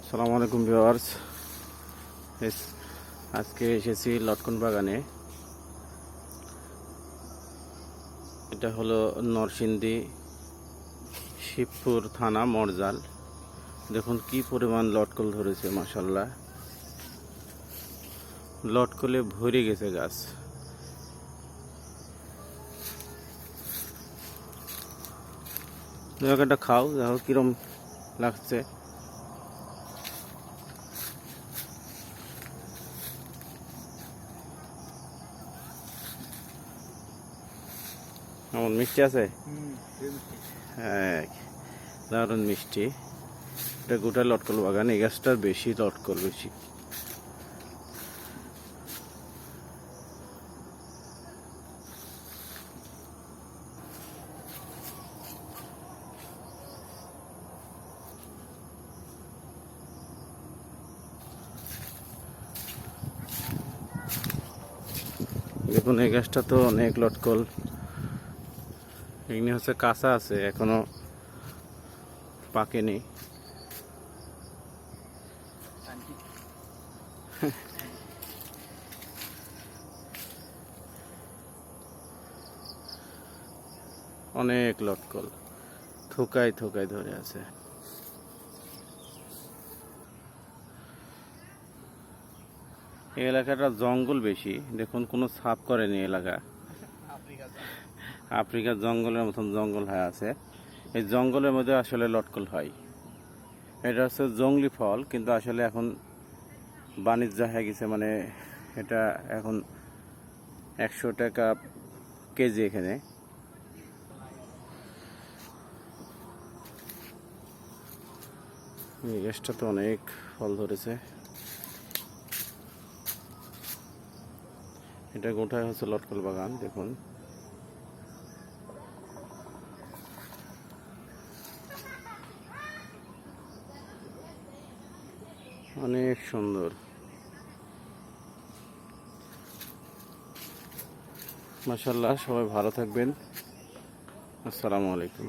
আসসালামু আলাইকুম ভিউয়ার্স। আজকে এসেছি লটকন বাগানে। এটা হলো নরসিংদী শিবপুর থানা মরজাল। দেখুন কি পরিমাণ লটকল ধরেছে, মাশাআল্লাহ। লটকলে ভরে গেছে গাছ। একটা খাও, দেখো কিরম লাগছে। এমন মিষ্টি আছে, হ্যাঁ, দারুণ মিষ্টি। এটা গোটা লটকল বাগান। এই গাছটার বেশি লটকল বেশি। দেখুন এই গাছটা তো অনেক লটকল। এগুলি হচ্ছে কাঁচা আছে, এখনো পাকেনি। অনেক লটকল থোকায় থোকায় ধরে আছে। এই এলাকাটা জঙ্গল বেশি। দেখুন কোনো সাফ করেনি এলাকা। আফ্রিকার জঙ্গলের মতন জঙ্গল হয়ে আছে। এই জঙ্গলের মধ্যে আসলে লটকল হয়। এটা হচ্ছে জংলি ফল, কিন্তু আসলে এখন বাণিজ্য হয়ে গেছে। মানে এটা এখন 100 টাকা কেজি এখানে। এই গাছটা তো অনেক ফল ধরেছে। এটা গোটায় হচ্ছে লটকল বাগান। দেখুন অনেক সুন্দর, মাশাআল্লাহ। সবাই ভালো থাকবেন। আসসালামু আলাইকুম।